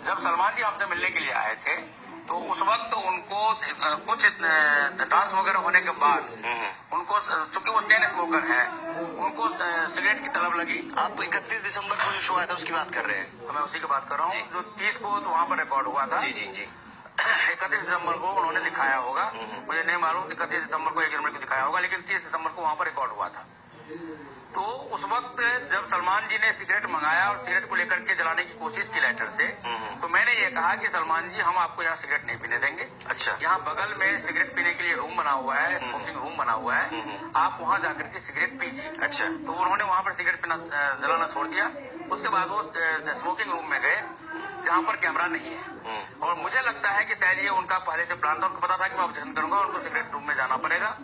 जब सलमान जी हमसे मिलने के लिए आए थे तो उस वक्त उनको कुछ डांस वगैरह होने के बाद उनको, चूंकि वो चेन स्मोकर है, उनको सिगरेट की तलब लगी। आप 31 दिसंबर को जो शो आया था उसकी बात कर रहे हैं? मैं उसी की बात कर रहा हूँ जो 30 को तो वहाँ पर रिकॉर्ड हुआ था। जी जी जी। 31 दिसंबर को उन्होंने दिखाया होगा, मुझे नहीं मालूम 31 दिसंबर को 1 जनवरी को दिखाया होगा, लेकिन 30 दिसंबर को वहाँ पर रिकॉर्ड हुआ था। तो उस वक्त जब सलमान जी ने सिगरेट मंगाया और सिगरेट को लेकर के जलाने की कोशिश की लाइटर से, तो मैंने ये कहा कि सलमान जी हम आपको यहाँ सिगरेट नहीं पीने देंगे। अच्छा। यहाँ बगल में सिगरेट पीने के लिए रूम बना हुआ है, स्मोकिंग रूम बना हुआ है, आप वहाँ जाकर के सिगरेट पीजिए। अच्छा। तो उन्होंने वहाँ पर सिगरेट पीना जलाना छोड़ दिया। उसके बाद वो स्मोकिंग रूम में गए जहाँ पर कैमरा नहीं है, और मुझे लगता है कि शायद ये उनका पहले से प्लान था। उनको पता था कि मैं ऑब्जेक्शन करूंगा, उनको सिगरेट रूम में जाना पड़ेगा।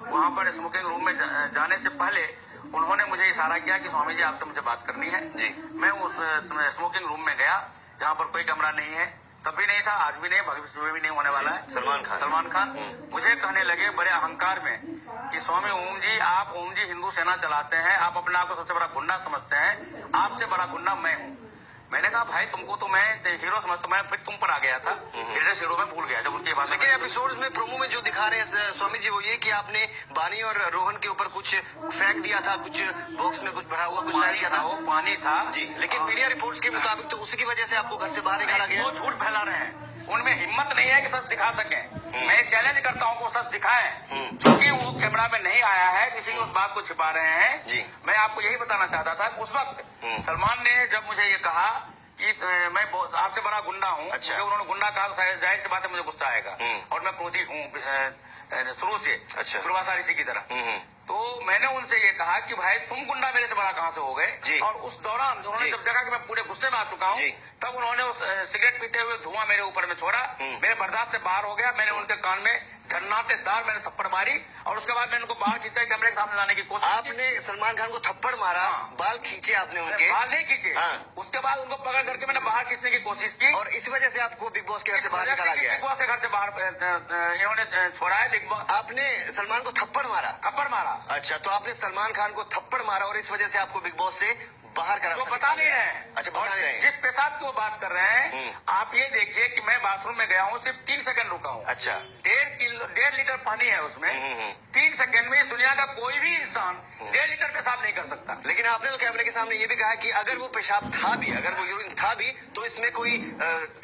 वहाँ पर स्मोकिंग रूम में जाने से पहले उन्होंने मुझे इशारा किया कि स्वामी जी आपसे मुझे बात करनी है। जी। मैं उस स्मोकिंग रूम में गया जहाँ पर कोई कमरा नहीं है, तब भी नहीं था, आज भी नहीं, भविष्य में भी नहीं होने वाला है। सलमान खान मुझे कहने लगे बड़े अहंकार में कि स्वामी ओम जी, आप ओम जी हिंदू सेना चलाते हैं, आप अपने आप को सबसे बड़ा गुंडा समझते हैं, आपसे बड़ा गुंडा मैं हूँ। मैंने कहा भाई तुमको तो मैं हीरो समझता, मैं फिर तुम पर आ गया था, ग्रेटेस्ट हीरो में भूल गया जब उनकी बात। लेकिन एपिसोड में प्रोमो में जो दिखा रहे हैं स्वामी जी वो ये कि आपने बानी और रोहन के ऊपर कुछ फेंक दिया था, कुछ बॉक्स में कुछ भरा हुआ कुछ पानी था, वो पानी था जी। लेकिन मीडिया रिपोर्ट्स के मुताबिक तो उसी की वजह से आपको घर से बाहर निकाला गया। वो झूठ फैला रहे हैं, उनमें हिम्मत नहीं है कि सच दिखा सके। मैं चैलेंज करता हूँ कि वो सच दिखाएं, क्योंकि वो कैमरा में नहीं आया है, किसी ने उस बात को छिपा रहे हैं जी। मैं आपको यही बताना चाहता था। उस वक्त सलमान ने जब मुझे ये कहा कि मैं आपसे बड़ा गुंडा हूँ, अच्छा। उन्होंने गुंडा कहा, जाहिर सी बात है मुझे गुस्सा आएगा, और मैं क्रोधी हूँ शुरू से, अच्छा। पूर्वासा ऋषि की तरह। तो मैंने उनसे ये कहा कि भाई तुम गुंडा मेरे से बड़ा कहाँ से हो गए। और उस दौरान उन्होंने जब देखा कि मैं पूरे गुस्से में आ चुका हूँ, तब उन्होंने उस सिगरेट पीते हुए धुआं मेरे ऊपर में छोड़ा, मेरे बर्दाश्त से बाहर हो गया। मैंने उनके कान में झन्नाटेदार मैंने थप्पड़ मारी, और उसके बाद मैंने उनको बाहर खींचकर कैमरे के सामने लाने की कोशिश की। आपने सलमान खान को थप्पड़ मारा, बाल खींचे आपने उनके? बाल नहीं खींचे। उसके बाद उनको पकड़ करके मैंने बाहर खींचने की कोशिश की, और इस वजह से आपको बिग बॉस के घर से बाहर निकाला गया। बिग बॉस के घर से बाहर इन्होंने छोड़ा है। बिग बॉस आपने सलमान को थप्पड़ मारा? थप्पड़ मारा। अच्छा, तो आपने सलमान खान को थप्पड़ मारा और इस वजह से आपको बिग बॉस से बाहर करा? जो बता नहीं रहे हैं। अच्छा, बता नहीं रहे हैं। जिस पेशाब की वो बात कर रहे हैं, आप ये देखिए कि मैं बाथरूम में गया हूँ, सिर्फ 3 सेकंड रुका हूँ। अच्छा। 1.5 लीटर पानी है उसमें, 3 सेकंड में इस दुनिया का कोई भी इंसान 1.5 लीटर पेशाब नहीं कर सकता। लेकिन आपने तो कैमरे के सामने ये भी कहा कि अगर वो पेशाब था भी, अगर वो यूरिन था भी, तो इसमें कोई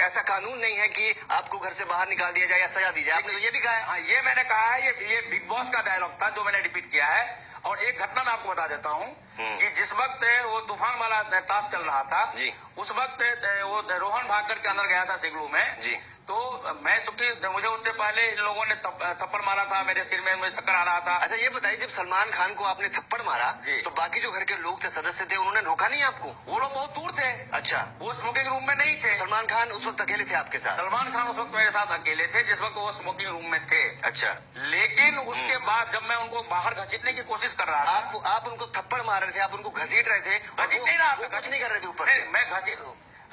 ऐसा कानून नहीं है कि आपको घर से बाहर निकाल दिया जाए या सजा दी जाए। आपने तो ये भी कहा है। हाँ, ये मैंने कहा है, ये बिग बॉस का डायलॉग था जो मैंने रिपीट किया है। और एक घटना मैं आपको बता देता हूँ कि जिस वक्त वो तूफान वाला टास्क चल रहा था जी, उस वक्त वो रोहन भाग करके अंदर गया था सिगलू में जी। तो मैं चूंकि मुझे उससे पहले इन लोगों ने थप्पड़ मारा था, मेरे सिर में मुझे चक्कर आ रहा था। अच्छा, ये बताइए, जब सलमान खान को आपने थप्पड़ मारा तो बाकी जो घर के लोग थे, सदस्य थे, उन्होंने रोका नहीं आपको? वो लोग बहुत दूर थे। अच्छा। वो स्मोकिंग रूम में नहीं थे। सलमान खान उस वक्त अकेले थे आपके साथ? सलमान खान उस वक्त मेरे साथ अकेले थे जिस वक्त वो स्मोकिंग रूम में थे। अच्छा। लेकिन उसके बाद जब मैं उनको बाहर घसीटने की कोशिश कर रहा था, आप उनको थप्पड़ मार रहे थे, आप उनको घसीट रहे थे? घसीट नहीं रहा था, कुछ नहीं कर रहे थे ऊपर से? मैं घसीट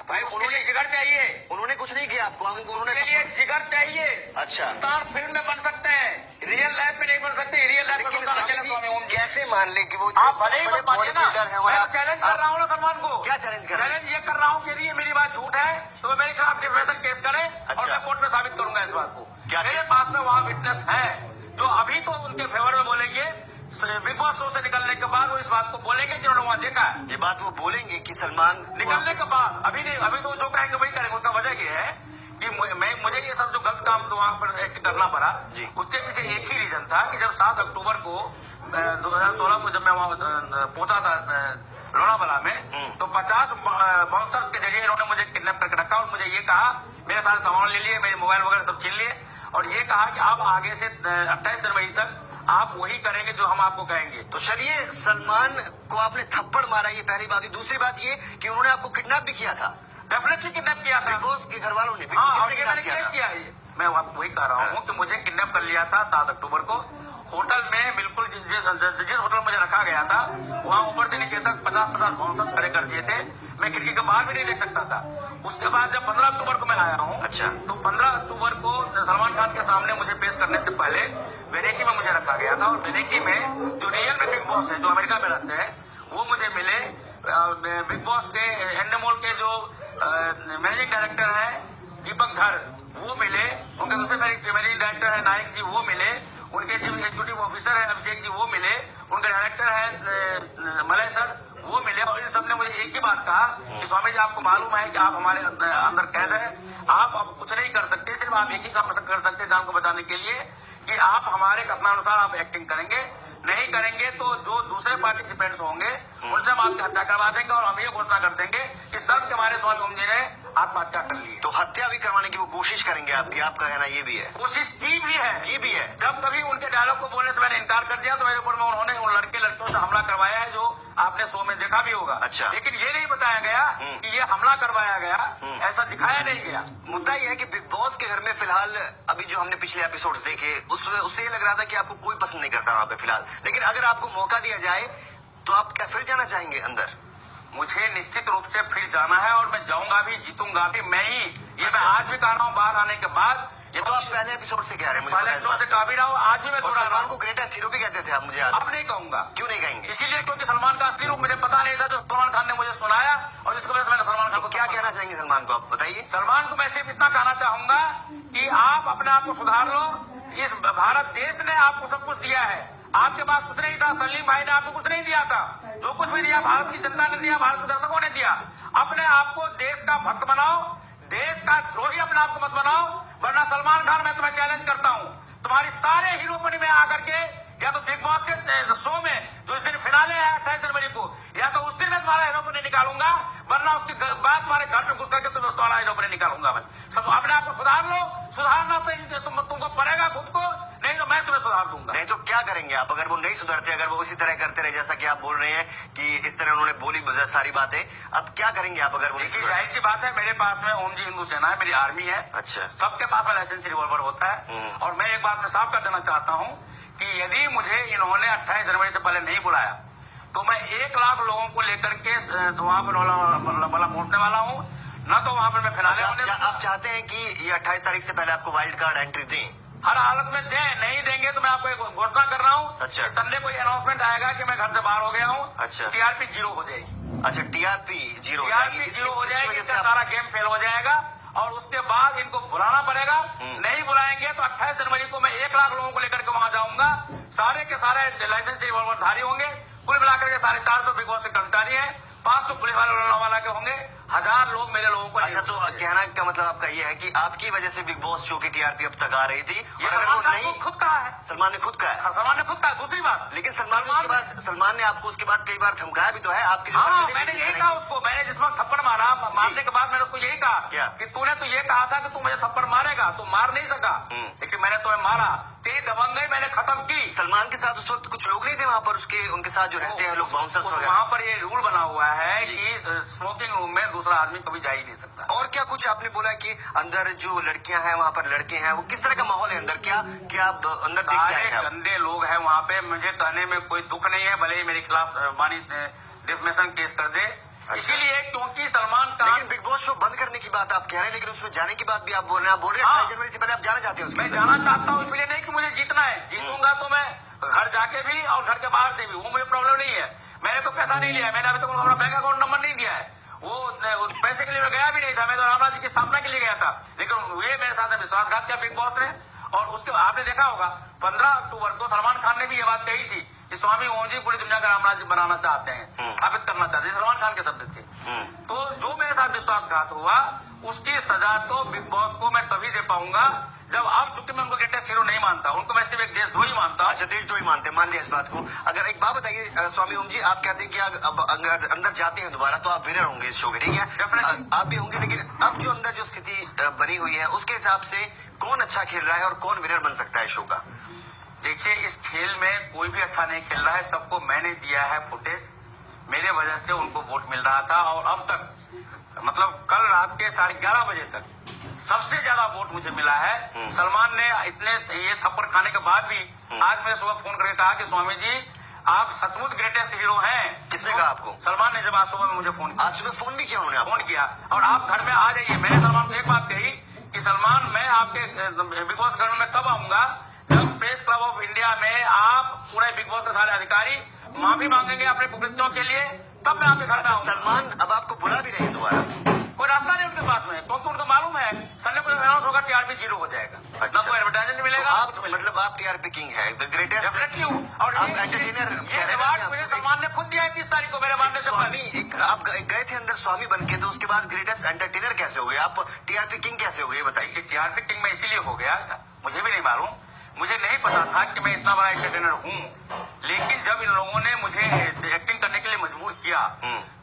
भाई, उन्होंने जिगर चाहिए। उन्होंने कुछ नहीं किया आपको? उन्होंने जिगर चाहिए। अच्छा। स्टार फिल्म में बन सकते हैं, रियल लाइफ में नहीं बन सकते। रियल लाइफ में कैसे मान ले कि वो आप भले ही बॉडी बिल्डर है? मैं चैलेंज कर रहा हूँ ना सलमान को। क्या चैलेंज कर रहे हैं? चैलेंज ये कर रहा हूँ कि यदि मेरी बात झूठ है तो मेरे खिलाफ डिफेमेशन केस करे। और मैं कोर्ट में साबित करूंगा इस बात को। मेरे पास में वहाँ विटनेस है जो अभी तो उनके फेवर में बोलेंगे। बिग बॉस शो से निकलने के बाद वो इस बात को बोलेंगे जिन्होंने वहाँ देखा है। ये बात वो बोलेंगे कि सलमान निकलने के बाद, अभी नहीं, अभी तो जो कहेंगे वही करेंगे। उसका वजह ये है कि मुझे ये सब जो गलत काम तो वहाँ पर एक्ट करना पड़ा, उसके पीछे एक ही रीजन था कि जब 7 अक्टूबर को 2016 को जब मैं वहाँ पहुंचा था लोनावाला में, तो 50 बाउंसर्स के जरिए इन्होंने मुझे किडनैप करके रखा और मुझे ये कहा, मेरे सारे सामान ले लिए, मेरे मोबाइल वगैरह सब छीन लिए, और ये कहा कि आप आगे से 28 जनवरी तक आप वही करेंगे जो हम आपको कहेंगे। तो चलिए, सलमान को आपने थप्पड़ मारा, ये पहली बात। दूसरी बात ये कि उन्होंने आपको किडनैप भी किया था? डेफिनेटली किडनैप किया था। बिग बॉस के घर वालों ने? मैंने केस किया। मैं वही कह रहा हूँ कि मुझे किडनैप कर लिया था 7 अक्टूबर को होटल में। बिल्कुल जिस होटल मुझे रखा गया था वहाँ ऊपर से नीचे तक 50 बाउंसर्स खड़े कर दिए थे। मैं खिड़की के बाहर भी नहीं देख सकता था। उसके बाद जब 15 अक्टूबर को मैं आया हूँ, अच्छा, तो 15 अक्टूबर को सलमान खान के सामने मुझे पेश करने से पहले वेनेटी में मुझे रखा गया था। और वेनेटी में जो रियल में बिग बॉस है, जो अमेरिका में रहते हैं, वो मुझे मिले बिग बॉस के एंडेमोल के जो मैनेजिंग डायरेक्टर है दीपक धर वो मिले, उनके दूसरे मैनेजिंग डायरेक्टर है नायक जी वो मिले, उनके चीफ एग्जीक्यूटिव ऑफिसर है अभिषेक जी वो मिले, उनके डायरेक्टर है मलय सर वो मिले, और इन सबने मुझे एक ही बात कहा कि स्वामी जी आपको मालूम है कि आप हमारे अंदर कैद है, आप अब कुछ नहीं कर सकते, सिर्फ आप एक ही काम कर सकते जान को बचाने के लिए कि आप हमारे कथनानुसार आप एक्टिंग करेंगे, नहीं करेंगे तो जो दूसरे पार्टिसिपेंट्स होंगे उनसे हम आपकी हत्या करवा देंगे, और हम ये घोषणा कर देंगे कि सब के हमारे स्वामी ओम जी ने आत्महत्या कर ली। तो हत्या भी करवाने की वो कोशिश करेंगे आपकी, आपका कहना ये भी है? कोशिश की भी है, जब कभी उनके डायलॉग को बोलने से मैंने इनकार कर दिया तो मेरे ऊपर में उन्होंने उन लड़के लड़कियों से हमला करवाया है, जो आपने शो में देखा भी होगा। अच्छा। लेकिन ये नहीं बताया गया कि ये हमला करवाया गया, ऐसा दिखाया नहीं गया। मुद्दा यह है कि बिग बॉस के घर में फिलहाल अभी जो हमने पिछले एपिसोड्स देखे उससे ये लग रहा था कि आपको कोई पसंद नहीं करता वहाँ पे फिलहाल, लेकिन अगर आपको मौका दिया जाए तो आप क्या फिर जाना चाहेंगे अंदर? मुझे निश्चित रूप से फिर जाना है और मैं जाऊंगा भी, जीतूंगा भी मैं ही। ये अच्छा। मैं आज भी कह रहा हूँ बाहर आने के बाद। ये तो आप पहले एपिसोड से कह रहे हैं, पहले एपिसोड से कह भी रहा हूँ, आज भी मैं दोहरा रहा सलमान हूँ। को ग्रेटेस्ट हीरो भी कहते थे आप, मुझे याद। अब नहीं कहूंगा। क्यों नहीं कहेंगे? इसीलिए क्योंकि सलमान का असली रूप मुझे पता नहीं था, जो सलमान खान ने मुझे सुनाया, और जिसकी वजह से मैंने सलमान खान को क्या कहना चाहेंगे सलमान को, आप बताइए। सलमान को मैं सिर्फ इतना कहना चाहूंगा कि आप अपने आप को सुधार लो। इस भारत देश ने आपको सब कुछ दिया है, आपके पास कुछ नहीं था, सलीम भाई ने आपको कुछ नहीं दिया था, जो कुछ भी दिया भारत की जनता ने दिया, भारत के दर्शकों ने दिया। अपने आप को देश का भक्त बनाओ, देश का द्रोही अपने आप को मत बनाओ, वरना सलमान खान मैं तुम्हें चैलेंज करता हूँ, तुम्हारी सारे हीरोपनी में आकर के या तो बिग बॉस के शो में जो इस दिन फिनाले है 28 जनवरी को, या तो उस दिन मैं तुम्हारा हीरोपनी निकालूंगा, वरना उसके बाद तुम्हारे घर में घुस करके तुम्हारा हीरोपनी निकालूंगा मैं। सब अपने आप को सुधार लो, सुधारना तो तुमको पड़ेगा खुद को, नहीं तो मैं तुम्हें सुधार दूंगा। नहीं तो क्या करेंगे आप अगर वो नहीं सुधरते, अगर वो इसी तरह करते रहे जैसा कि आप बोल रहे हैं कि इस तरह उन्होंने बोली सारी बातें, अब क्या करेंगे आप अगर वो? जाहिर सी बात है, मेरे पास में ओम जी हिंदू सेना है, मेरी आर्मी है। अच्छा। सबके पास में लाइसेंस रिवॉल्वर होता है, और मैं एक बात में साफ कर देना चाहता हूँ कि यदि मुझे इन्होंने 28 जनवरी से पहले नहीं बुलाया तो मैं 1 लाख लोगों को लेकर के वहां पर वाला पहुंचने वाला हूँ, न तो वहां पर मैं फिनाले होने। आप चाहते हैं कि ये 28 तारीख से पहले आपको वाइल्ड कार्ड एंट्री दें? हर हालत में दें, नहीं देंगे तो मैं आपको एक घोषणा कर रहा हूँ। अच्छा। संडे को अनाउंसमेंट आएगा कि मैं घर से बाहर हो गया हूँ। अच्छा। टीआरपी 0 हो जाएगी। अच्छा, टीआरपी 0 हो जाएगी, इसका सारा गेम फेल हो जाएगा, और उसके बाद इनको बुलाना पड़ेगा। नहीं बुलाएंगे तो 28 जनवरी को मैं 1 लाख लोगों को लेकर के वहां जाऊंगा, सारे के सारे लाइसेंस रिवॉल्वर धारी होंगे, कुल मिलाकर के 450 बिग बॉस के कर्मचारी है, 500 पुलिस वाला के होंगे, 1000 लोग मेरे लोगों को। अच्छा, तो कहना का मतलब आपका ये है कि आपकी वजह से बिग बॉस शो की टीआरपी अब तक आ रही थी, ये सलमान ने खुद कहा है। सलमान ने खुद कहा है? सलमान ने खुद कहा। दूसरी बात, लेकिन सलमान ने आपको उसके बाद कई बार धमकाया भी तो है आपकी। हाँ, मैंने यही कहा उसको, मैंने जिस वक्त थप्पड़ मारा, मारने के बाद मैंने उसको यही कहा कि तूने तो ये कहा था कि तू मुझे थप्पड़ मारेगा, तू मार नहीं सका, लेकिन मैंने तुम्हें मारा, तेरी दबंगई मैंने खत्म की। सलमान के साथ उस वक्त कुछ लोग नहीं थे वहाँ पर उनके साथ जो रहते हैं लोग, बाउंसर्स वगैरह? वहाँ पर ये रूल बना हुआ है कि स्मोकिंग रूम में दूसरा आदमी कभी जा ही नहीं सकता। और क्या कुछ आपने बोला कि अंदर जो लड़कियां हैं वहाँ पर लड़के हैं, वो किस तरह का माहौल है अंदर? क्या आप अंदर देख के आए हैं? गंदे लोग हैं वहाँ पे, मुझे कहने में कोई दुख नहीं है, भले ही मेरे खिलाफ वाणी डिफेमेशन केस कर दे। इसीलिए क्योंकि सलमान खान। लेकिन बिग बॉस शो बंद करने की बात आप कह रहे हैं, लेकिन उसमें जाने की बात भी आप बोल रहे हैं। 28 जनवरी से पहले आप जाना चाहते हैं? मैं जाना चाहता हूँ, इसलिए नहीं कि मुझे जीतना है, जीतूंगा तो मैं घर जाके भी और घर के बाहर से भी, वो मुझे प्रॉब्लम नहीं है। मैंने तो पैसा नहीं लिया, मैंने अभी तक अपना बैंक अकाउंट नंबर नहीं दिया है, वो पैसे के लिए मैं गया भी नहीं था, मैं तो रामराज जी की स्थापना के लिए गया था, लेकिन ये मेरे साथ विश्वासघात किया बिग बॉस ने। और उसके आपने देखा होगा 15 अक्टूबर को सलमान खान ने भी ये बात कही थी कि स्वामी ओम जी पूरी दुनिया का रामराज बनाना चाहते हैं, स्थापित करना चाहते हैं, सलमान खान के शब्द थे। तो जो मेरे साथ विश्वासघात हुआ उसकी सजा तो बिग बॉस को मैं तभी दे पाऊंगा जब, अब चूंकि मैं उनको ग्रेटेस्ट हीरो नहीं मानता, उनको मैं सिर्फ एक देशद्रोही मानता हूँ। अच्छा, देशद्रोही मानते हैं, मान लिया इस बात को। अगर एक बात बताइए स्वामी ओम जी, आप कहते हैं कि अब अंदर जाते हैं दोबारा तो आप विनर होंगे इस शो के, ठीक है? आप भी होंगे, लेकिन अब जो अंदर जो स्थिति बनी हुई है उसके हिसाब से कौन अच्छा खेल रहा है और कौन विनर बन सकता है शो का? देखिए, इस खेल में कोई भी अच्छा नहीं खेल रहा है, सबको मैंने दिया है फुटेज, मेरे वजह से उनको वोट मिल रहा था, और अब तक मतलब कल रात के 11:30 बजे तक सबसे ज्यादा वोट मुझे मिला है। सलमान ने इतने ये थप्पड़ खाने के बाद भी आज मुझे सुबह फोन करके कहा कि स्वामी जी आप सचमुच ग्रेटेस्ट हीरो हैं। किसने कहा आपको? सलमान ने जब आज सुबह में मुझे फोन किया। आज सुबह फोन भी किया उन्होंने? फोन किया, और आप घर में आ जाइए। मैंने सलमान को एक बात कही कि सलमान मैं आपके बिग बॉस घर में कब आऊंगा जब प्रेस क्लब ऑफ इंडिया में आप पूरे बिग बॉस के सारे अधिकारी माफी मांगेंगे अपने कुकृत्यों के लिए, तब मैं आपके घर में आऊंगा। सलमान अब आपको बुला भी रहे हैं दोबारा? कोई रास्ता नहीं उनके पास में, क्योंकि उनको मालूम है संडे को अनाउंस होगा टीआरपी 0 हो जाएगा। अच्छा। ना कोई एडवर्टाइजमेंट मिलेगा, तो ना आप कुछ मिलेगा। मतलब आप टीआरपी किंग है, द ग्रेटेस्ट। डेफिनेटली हूँ। और आप ये एंटरटेनर अवार्ड मुझे सलमान ने खुद दिया है 30 तारीख को मेरे मानने से स्वामी पहले। आप गए थे अंदर स्वामी बन के, तो उसके बाद ग्रेटेस्ट एंटरटेनर कैसे हो गए? आप टीआरपी किंग कैसे हो गए, बताइए। टीआरपी किंग में इसीलिए हो गया, मुझे भी नहीं मालूम, मुझे नहीं पता था कि मैं इतना बड़ा एंटरटेनर हूँ। लेकिन जब इन लोगों ने मुझे एक्टिंग करने के लिए मजबूर किया,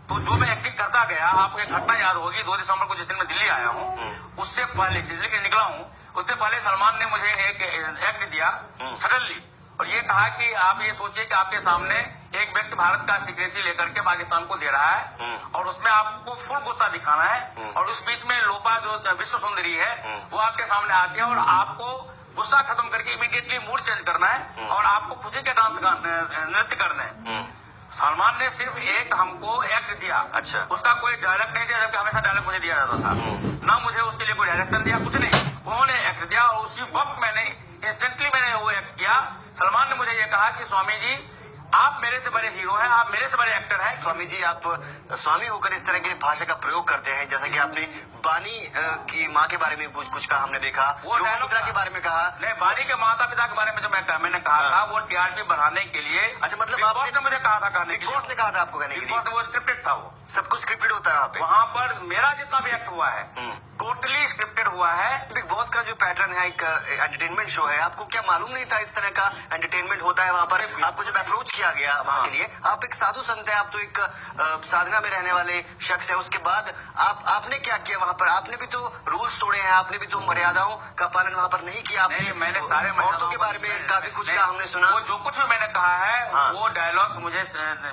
तो जो मैं एक्टिंग करता गया, आपको एक घटना याद होगी 2 दिसंबर को जिस दिन मैं दिल्ली आया हूँ, उससे पहले दिल्ली से निकला हूँ, उससे पहले सलमान ने मुझे एक एक्ट दिया सडनली, और ये कहा कि आप ये सोचिए कि आपके सामने एक व्यक्ति भारत का सिक्रेसी लेकर के पाकिस्तान को दे रहा है, और उसमें आपको फुल गुस्सा दिखाना है, और उस बीच में लोपा जो विश्व सुंदरी है वो आपके सामने आती है, और आपको गुस्सा खत्म करके इमीडिएटली मूड चेंज करना है, और आपको खुशी के डांस नृत्य करने हैं। सलमान ने सिर्फ एक हमको एक्ट दिया। अच्छा। उसका कोई डायरेक्ट नहीं दिया, जबकि हमेशा डायरेक्ट मुझे दिया जाता था। ना मुझे उसके लिए कोई डायरेक्शन दिया, कुछ नहीं, उन्होंने एक्ट दिया, और उसी वक्त मैंने इंस्टेंटली मैंने वो एक्ट किया। सलमान ने मुझे ये कहा कि स्वामी जी आप मेरे से बड़े हीरो हैं, आप मेरे से बड़े एक्टर हैं। स्वामी जी आप स्वामी होकर इस तरह की भाषा का प्रयोग करते हैं, जैसा कि आपने बानी की माँ के बारे में कुछ कहा, हमने देखा वो मुद्रा के बारे में कहा। नहीं, बानी के माता पिता के बारे में जो मैंने कहा था, वो टीआरपी बढ़ाने के लिए। अच्छा, मतलब बिग बॉस आपने ने मुझे कहा था कहने के लिए। बॉस ने कहा था आपको कहने के बिग लिए? बॉस ने वो स्क्रिप्टेड था, वो सब कुछ स्क्रिप्टेड होता है वहाँ पे? वहाँ पर मेरा जितना भी एक्ट हुआ है टोटली स्क्रिप्टेड हुआ है। बिग बॉस का जो पैटर्न है, एक एंटरटेनमेंट शो है, आपको क्या मालूम नहीं था इस तरह का एंटरटेनमेंट होता है वहाँ पर? आपको जब अप्रोच किया गया वहाँ के लिए, आप एक साधु संत है, आप तो एक साधना में रहने वाले शख्स है, उसके बाद आपने क्या किया वहाँ पर? आपने भी तो रूल्स तोड़े हैं, आपने भी तो मर्यादाओं का पालन वहाँ पर नहीं किया। नहीं, मैंने सारे औरतों के बारे में काफी कुछ कहा, हमने सुना। वो जो कुछ भी मैंने कहा है, हाँ। वो डायलॉग्स मुझे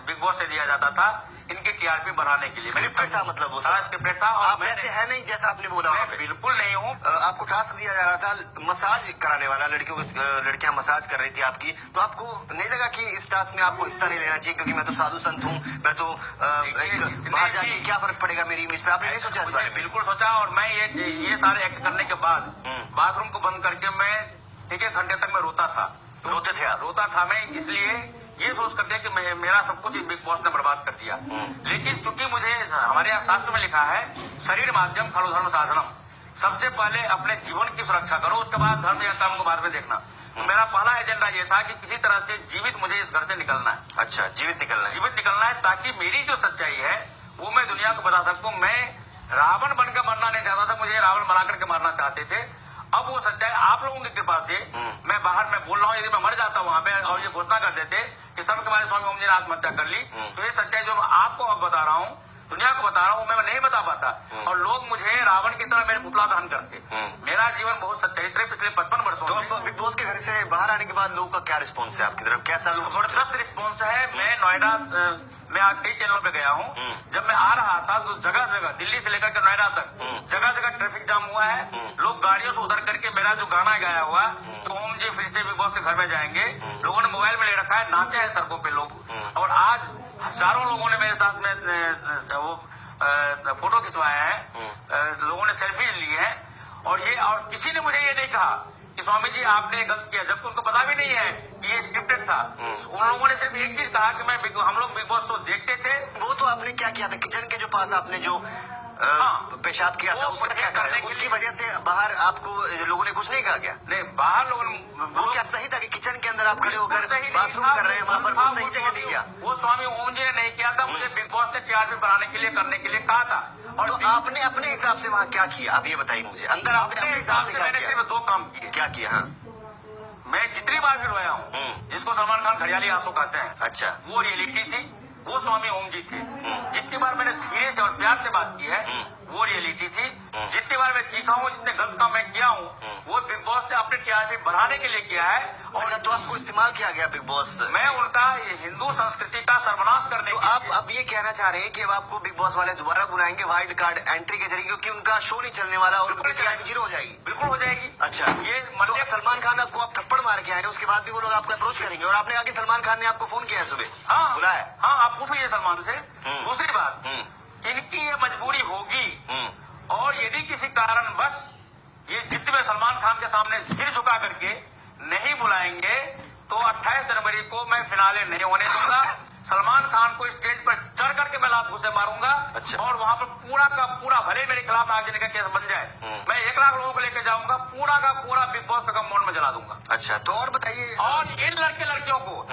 बिग बॉस से दिया जाता था इनकी टीआरपी बढ़ाने के लिए। स्क्रिप्टेड था, मतलब वो सारा स्क्रिप्टेड था। और आप ऐसे है नहीं जैसा आपने बोला वहाँ पे? बिल्कुल नहीं हूँ। आपको टास्क दिया जा रहा था मसाज कराने वाला, लड़कियां मसाज कर रही थी आपकी, तो आपको नहीं लगा कि इस टास्क में आपको हिस्सा नहीं लेना चाहिए, क्योंकि मैं तो साधु संत हूँ, मैं तो बाहर जाके क्या फर्क पड़ेगा मेरी इमेज पे? आपने नहीं सोचा इस बारे में? बिल्कुल सोचा। और मैं ये सारे एक्ट करने के बाद बाथरूम को बंद करके मैं 1 घंटे तक मैं रोता था। रोते थे आप? रोता था मैं, इसलिए ये सोच करके कि मेरा सब कुछ बिग बॉस ने बर्बाद कर दिया। लेकिन चूंकि मुझे हमारे यहाँ शास्त्र में लिखा है शरीर माध्यम खलु धर्म साधनम, सबसे पहले अपने जीवन की सुरक्षा करो, उसके बाद धर्म या कर्म को बाद में देखना। तो मेरा पहला एजेंडा ये था कि किसी तरह से जीवित मुझे इस घर से निकलना है। अच्छा, जीवित निकलना है? जीवित निकलना है, ताकि मेरी जो सच्चाई है वो मैं दुनिया को बता सकूं। मैं रावण बनकर मरना नहीं चाहता था, मुझे रावण बना करके मारना चाहते थे। अब वो सच्चाई आप लोगों की कृपा से मैं बाहर में बोल रहा हूँ। यदि मैं मर जाता वहां पे और ये घोषणा कर देते कि सब के बारे स्वामी ओम जी ने आत्महत्या कर ली, तो ये सच्चाई जो मैं आपको अब बता रहा हूँ, दुनिया को बता रहा हूँ, मैं नहीं बता पाता, और लोग मुझे रावण की तरह मेरे पुतला दहन करते। मेरा जीवन बहुत सच्चाई थे पिछले 55 वर्षों तो से। अब बिग बॉस के घर से बाहर आने के बाद लोगों का क्या रिस्पॉन्स है आपकी तरफ? कैसा लोग? जबरदस्त रिस्पॉन्स है। मैं नोएडा मैं आज कई चैनलों पे गया हूँ, जब मैं आ रहा था तो जगह जगह दिल्ली से लेकर के नोएडा तक जगह जगह ट्रैफिक जाम हुआ है। लोग गाड़ियों से उतर करके मेरा जो गाना गाया हुआ तो ओम जी फिर से बिग बॉस के घर में जाएंगे, लोगों ने मोबाइल में ले रखा है, नाचे हैं सड़कों पे लोग। और आज हजारों लोगों ने मेरे साथ में वो फोटो खिंचवाया है, लोगों ने सेल्फी ली है। और किसी ने मुझे ये नहीं कहा कि स्वामी जी आपने गलत किया, जबकि उनको पता भी नहीं है कि ये स्क्रिप्टेड था। उन लोगों ने सिर्फ एक चीज कहा कि हम लोग बिग बॉस शो देखते थे। वो तो आपने क्या किया था किचन के जो पास आपने जो पेशाब किया था, उसका क्या कहा? उसकी वजह से बाहर आपको लोगों ने कुछ नहीं कहा क्या? नहीं, बाहर लोगों ने वो क्या सही था कि किचन के अंदर आप खड़े होकर बाथरूम कर रहे हैं वहाँ पर? वो सही जगह नहीं किया? वो स्वामी ओम जी ने नहीं किया था, मुझे बिग बॉस ने टीआरपी बढ़ाने के लिए करने के लिए कहा था। और तो आपने अपने हिसाब से वहाँ क्या किया, आप ये बताइए मुझे। अंदर आपने अपने हिसाब से क्या मैंने किया? सिर्फ 2 काम किए। क्या किया? हाँ, मैं जितनी बार भी रोया हूँ, जिसको सलमान खान घड़ियाली आंसू कहते हैं, अच्छा, वो रियलिटी थी, वो स्वामी ओम जी थे। जितनी बार मैंने धीरे से और प्यार से बात की है, वो रियलिटी थी। जितनी बार मैं चीखा हूँ, जितने गलत काम मैं किया हूँ, वो बिग बॉस ने अपने टीआरपी बढ़ाने के लिए किया है। और अच्छा, तो आपको इस्तेमाल किया गया बिग बॉस? मैं उनका हिंदू संस्कृति का सर्वनाश करने तो के आप लिए। अब ये कहना चाह रहे हैं कि अब आपको बिग बॉस वाले दोबारा बुलाएंगे वाइल्ड कार्ड एंट्री के जरिए, क्योंकि उनका शो नहीं चलने वाला और टीआरपी 0 हो जाएगी? बिल्कुल हो जाएगी। अच्छा, ये तो सलमान खान आपको आप थप्पड़ मार के आए, उसके बाद भी वो लोग आपको अप्रोच करेंगे? और आपने आगे सलमान खान ने आपको फोन किया है सुबह? हाँ, बुलाया? हाँ, आप पूछ लीजिए सलमान से। दूसरी बात, इनकी ये मजबूरी होगी, और यदि किसी कारण बस ये जिद में सलमान खान के सामने सिर झुका करके नहीं बुलाएंगे, तो 28 जनवरी को मैं फिनाले नहीं होने दूंगा। सलमान खान को स्टेज पर चढ़ करके मैं लात घुसे मारूंगा। अच्छा। और वहां पर पूरा का पूरा भले मेरे खिलाफ आगजनी का केस बन जाए, मैं 1 लाख लोगों को लेकर जाऊंगा, पूरा का पूरा बिग बॉस का कंपाउंड में जला दूंगा। अच्छा, तो और बताइए। और इन लड़के लड़कियों को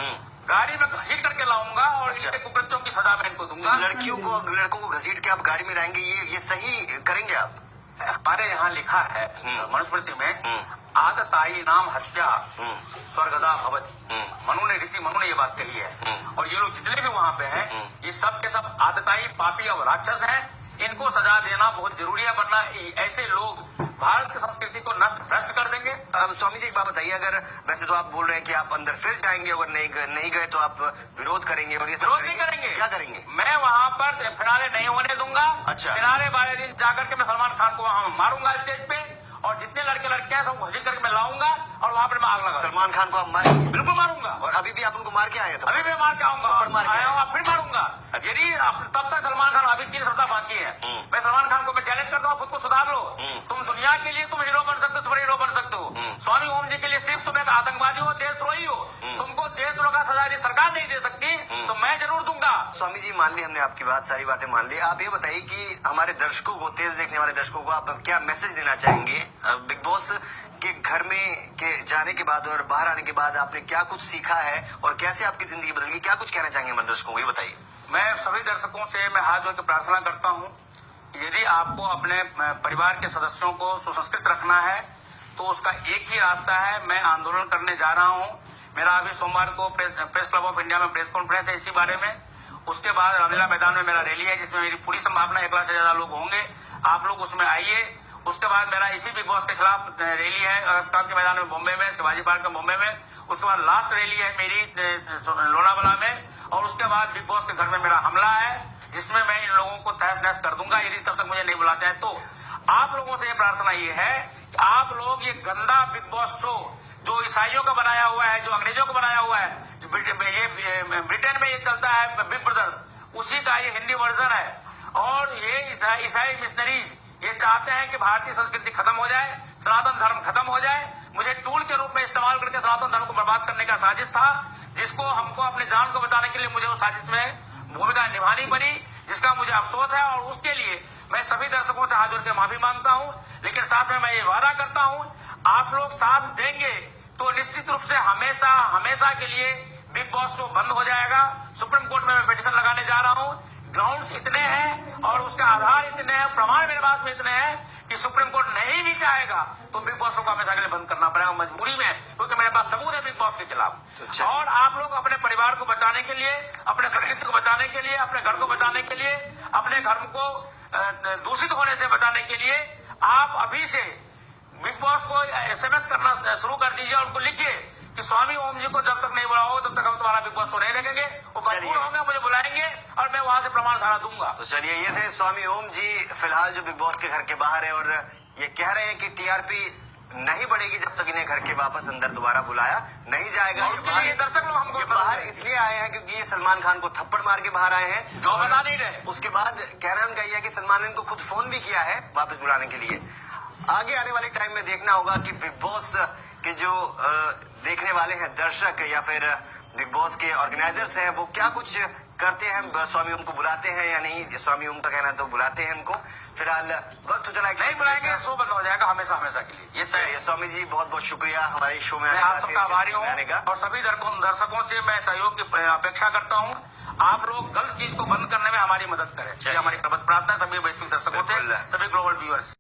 गाड़ी में घसीट करके लाऊंगा और अच्छा। इनके कुकृत्यों की सजा मैं इनको दूंगा। लड़कों को घसीट के आप गाड़ी में लाएंगे, ये सही करेंगे आप? हमारे यहाँ लिखा है मनुस्मृति में, आदताई नाम हत्या स्वर्गदा भवति। ऋषि मनु ने ये बात कही है। और ये लोग जितने भी वहाँ पे हैं, ये सब के सब आदताई पापी और राक्षस हैं। इनको सजा देना बहुत जरूरी है, वरना ऐसे लोग भारत की संस्कृति को नष्ट भ्रष्ट कर देंगे। अब स्वामी जी एक बात बताइए, अगर वैसे तो आप बोल रहे हैं कि आप अंदर फिर जाएंगे, अगर नहीं गए तो आप विरोध करेंगे और ये सब विरोध नहीं करेंगे। क्या करेंगे? मैं वहाँ पर फिनाले नहीं होने दूंगा। अच्छा। फिनाले वाले दिन जाकर के मैं सलमान खान को वहाँ मारूंगा स्टेज पे, और जितने लड़के लड़कियां सब घसीट करके मैं लाऊंगा और वहाँ पर मैं आग लगा। सलमान खान को आप मारेंगे? बिल्कुल मारूंगा। और अभी भी आप उनको मार के आए थे? अभी मैं मार के आऊंगा, आया हूँ फिर मारूंगा। अच्छा। यदि तब तक सलमान खान, अभी 3 सप्ताह बाकी है, मैं सलमान खान को मैं चैलेंज करता हूँ, खुद को सुधार लो। तुम दुनिया के लिए तुम हीरो बन सकते हो, सुपर हीरो बन सकते हो। स्वामी ओम जी के लिए सिर्फ तुम एक आतंकवादी हो, देशद्रोही हो। तुमको देशद्रोह का सजा सरकार नहीं दे सकती, तो मैं जरूर दूंगा। स्वामी जी मान ली हमने आपकी बात, सारी बातें मान ली। आप ये बताइए कि हमारे दर्शकों को, तेज देखने वाले दर्शकों को आप क्या मैसेज देना चाहेंगे? बिग बॉस के घर में के जाने के बाद और बाहर आने के बाद आपने क्या कुछ सीखा है और कैसे आपकी जिंदगी बदल गई? क्या कुछ कहना चाहेंगे हमारे दर्शकों को, ये बताइए। मैं सभी दर्शकों से मैं हाथ जोड़ के प्रार्थना करता हूँ, यदि आपको अपने परिवार के सदस्यों को सुसंस्कृत रखना है तो उसका एक ही रास्ता है। मैं आंदोलन करने जा रहा हूँ। मेरा अभी सोमवार को प्रेस क्लब ऑफ इंडिया में प्रेस कॉन्फ्रेंस है इसी बारे में। उसके बाद रामलीला मैदान में मेरा रैली है, जिसमें मेरी पूरी संभावना 1 लाख से ज्यादा लोग होंगे। आप लोग उसमें आइए। उसके बाद मेरा इसी बिग बॉस के खिलाफ रैली है क्रांति मैदान में बॉम्बे में, शिवाजी पार्क में बॉम्बे में। उसके बाद लास्ट रैली है मेरी लोनावाला में। और उसके बाद बिग बॉस के घर में मेरा हमला है, जिसमें मैं इन लोगों को तहस नहस कर दूंगा यदि तब तक मुझे नहीं बुलाते हैं। तो आप लोगों से ये प्रार्थना ये है कि आप लोग ये गंदा बिग बॉस शो जो ईसाइयों का बनाया हुआ है, जो अंग्रेजों का बनाया हुआ है, ये ब्रिटेन में ये चलता है बिग ब्रदर्स, उसी का ये हिंदी वर्जन है। और ये ईसाई मिशनरीज ये चाहते हैं कि भारतीय संस्कृति खत्म हो जाए, सनातन धर्म खत्म हो जाए। मुझे टूल के रूप में इस्तेमाल करके सनातन धर्म को बर्बाद करने का साजिश था, जिसको हमको अपने जान को बचाने के लिए मुझे उस साजिश में भूमिका निभानी पड़ी, जिसका मुझे अफसोस है। और उसके लिए मैं सभी दर्शकों से हाथ जोड़ के माफी मांगता हूं। लेकिन साथ में मैं ये वादा करता हूं, आप लोग साथ देंगे तो निश्चित रूप से हमेशा हमेशा के लिए बिग बॉस शो बंद हो जाएगा। सुप्रीम कोर्ट में मैं पिटीशन लगाने जा रहा हूं। ग्राउंड्स इतने हैं और उसका आधार इतने हैं, प्रमाण मेरे पास में इतने हैं कि सुप्रीम कोर्ट नहीं भी चाहेगा तो बिग बॉस को हमेशा के लिए बंद करना पड़ेगा मजबूरी में, क्योंकि मेरे पास सबूत है बिग बॉस के खिलाफ। और आप लोग अपने परिवार को बचाने के लिए, अपने संस्कृति को बचाने के लिए, अपने घर को बचाने के लिए, अपने घर को दूषित होने से बचाने के लिए आप अभी से बिग बॉस को SMS करना शुरू कर दीजिए और उनको लिखिए कि स्वामी ओम जी को जब तक नहीं बुलाओ तब तक हम तुम्हारा बिग बॉस शो नहीं देखेंगे। वो मजबूर होंगे, मुझे बुलाएंगे और मैं वहां से प्रमाण सारा दूंगा। तो चलिए, ये थे स्वामी ओम जी फिलहाल जो बिग बॉस के घर के बाहर है, और ये कह रहे हैं कि TRP नहीं बढ़ेगी जब तक इन्हें घर के वापस अंदर दोबारा बुलाया नहीं जाएगा। ये दर्शक लोग हमको बाहर इसलिए आए हैं क्योंकि ये सलमान खान को थप्पड़ मार के बाहर आए हैं, जो बता नहीं रहे। उसके बाद कहना उनका यह है कि सलमान ने इनको खुद फोन भी किया है वापस बुलाने के लिए। आगे आने वाले टाइम में देखना होगा कि बिग बॉस के जो देखने वाले हैं दर्शक या फिर बिग बॉस के ऑर्गेनाइजर्स हैं वो क्या कुछ करते हैं, स्वामी ओम को बुलाते हैं या नहीं। स्वामी ओम का कहना है तो बुलाते हैं इनको। फिलहाल वक्त तो चला, नहीं बुलाएंगे शो बंद हो जाएगा हमेशा हमेशा के लिए। ये स्वामी जी बहुत बहुत शुक्रिया हमारे शो में मैं आप सबका आभारी हूँ और सभी दर्शकों से मैं सहयोग की अपेक्षा करता हूँ। आप लोग गलत चीज को बंद करने में हमारी मदद करें, हमारी प्रार्थना सभी वैश्विक दर्शकों से, सभी ग्लोबल व्यूअर्स।